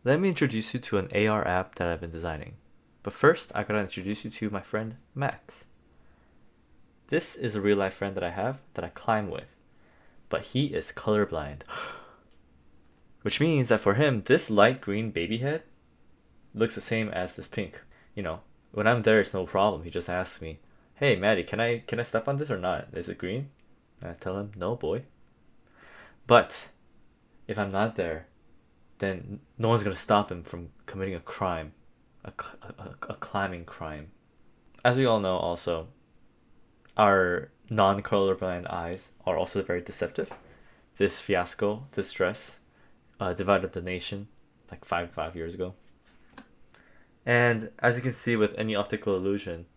let me introduce you to an AR app that I've been designing. But first, I gotta introduce you to my friend Max. This is a real life friend that I have that I climb with, but he is colorblind. Which means that for him, this light green baby head looks the same as this pink. You know, when I'm there, it's no problem. He just asks me, "Hey, Maddie, can I step on this or not? Is it green?" And I tell him, "No, boy." But if I'm not there, then no one's gonna stop him from committing a crime, a climbing crime. As we all know, also, our non-colorblind eyes are also very deceptive. This fiasco, this stress, divided the nation like five years ago. And as you can see with any optical illusion,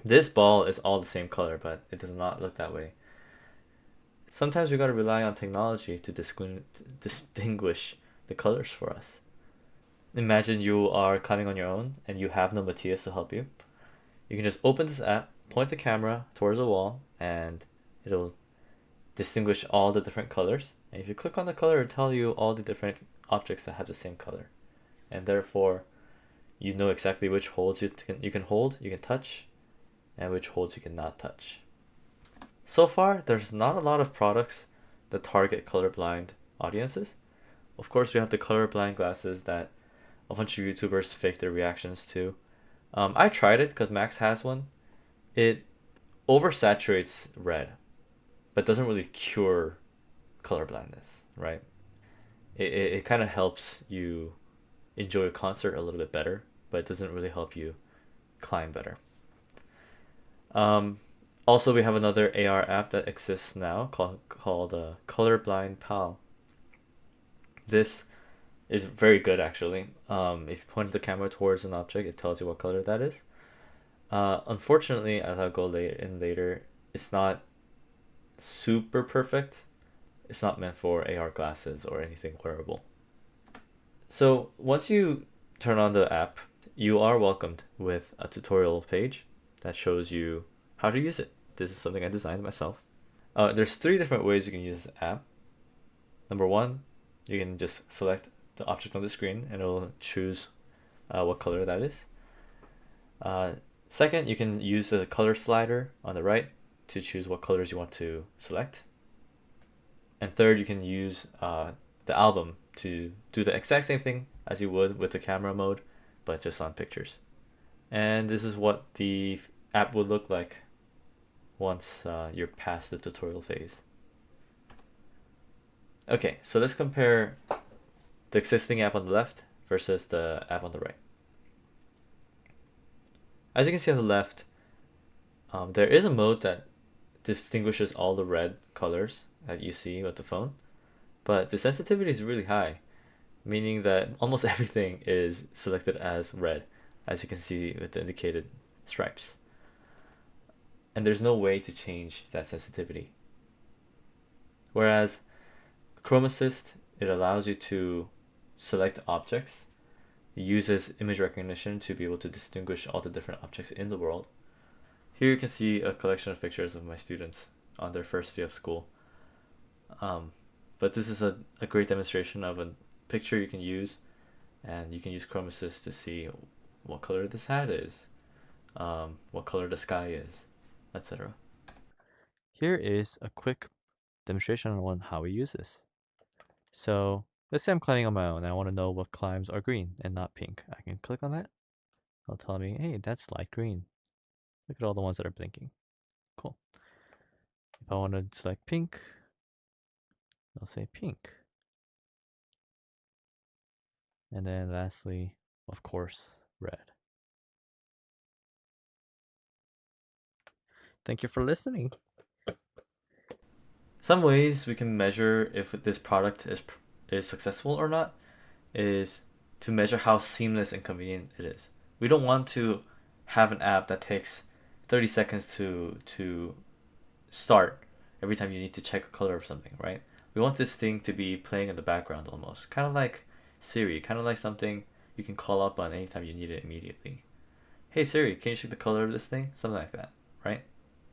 this ball is all the same color, but it does not look that way. Sometimes we gotta rely on technology to distinguish the colors for us. Imagine you are climbing on your own and you have no Matthias to help you. You can just open this app, point the camera towards the wall, and it'll distinguish all the different colors. And if you click on the color, it'll tell you all the different objects that have the same color. And therefore, you know exactly which holds you can hold, you can touch, and which holds you cannot touch. So far, there's not a lot of products that target colorblind audiences. Of course, we have the colorblind glasses that a bunch of YouTubers fake their reactions to. I tried it because Max has one. It oversaturates red, but doesn't really cure colorblindness, right? It kind of helps you enjoy a concert a little bit better, but it doesn't really help you climb better. Also, we have another AR app that exists now called Colorblind Pal. This is very good actually. If you point the camera towards an object, it tells you what color that is. Unfortunately, as I'll go later, it's not super perfect. It's not meant for AR glasses or anything wearable. So once you turn on the app, you are welcomed with a tutorial page that shows you how to use it. This is something I designed myself. There's 3 different ways you can use this app. Number 1, you can just select the object on the screen and it'll choose what color that is. Second, you can use the color slider on the right to choose what colors you want to select. And third, you can use the album to do the exact same thing as you would with the camera mode, but just on pictures. And this is what the app would look like once you're past the tutorial phase. Okay, so let's compare the existing app on the left versus the app on the right. As you can see on the left, there is a mode that distinguishes all the red colors that you see with the phone, but the sensitivity is really high, meaning that almost everything is selected as red, as you can see with the indicated stripes. And there's no way to change that sensitivity. Whereas chromassist, it allows you to select objects. It uses image recognition to be able to distinguish all the different objects in the world. Here you can see a collection of pictures of my students on their first day of school. But this is a great demonstration of a picture you can use, and you can use chromassist to see what color this hat is, what color the sky is, etc. Here is a quick demonstration on how we use this. So let's say I'm climbing on my own and I want to know what climbs are green and not pink. I can click on that. It'll tell me, hey, that's light green. Look at all the ones that are blinking. Cool. If I want to select pink, it'll say pink. And then lastly, of course, red. Thank you for listening. Some ways we can measure if this product is successful or not is to measure how seamless and convenient it is. We don't want to have an app that takes 30 seconds to start every time you need to check a color of something, right? We want this thing to be playing in the background almost, kind of like Siri, kind of like something you can call up on anytime you need it immediately. Hey Siri, can you check the color of this thing? Something like that, right?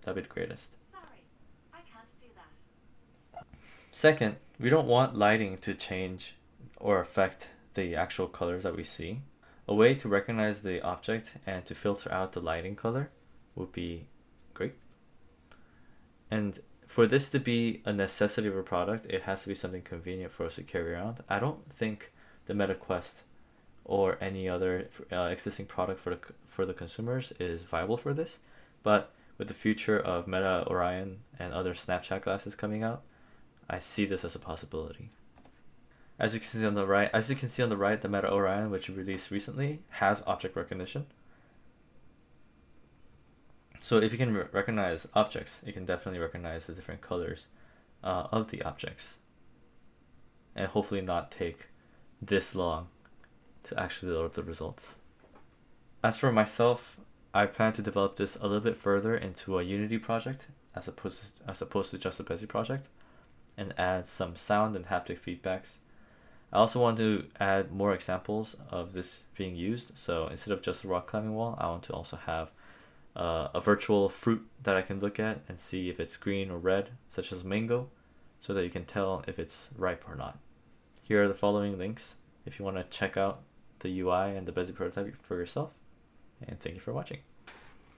That'd be the greatest. Sorry, I can't do that. Second, we don't want lighting to change or affect the actual colors that we see. A way to recognize the object and to filter out the lighting color would be great. And for this to be a necessity of a product, it has to be something convenient for us to carry around. I don't think the Meta Quest or any other existing product for the consumers is viable for this, but with the future of Meta Orion and other Snapchat glasses coming out, I see this as a possibility. As you can see on the right, the Meta Orion, which released recently, has object recognition. So if you can recognize objects, you can definitely recognize the different colors of the objects, and hopefully not take this long to actually load the results. As for myself, I plan to develop this a little bit further into a Unity project as opposed to just a Bezier project, and add some sound and haptic feedbacks. I also want to add more examples of this being used. So instead of just a rock climbing wall, I want to also have a virtual fruit that I can look at and see if it's green or red, such as mango, so that you can tell if it's ripe or not. Here are the following links if you want to check out the UI and the Bezier prototype for yourself. And thank you for watching.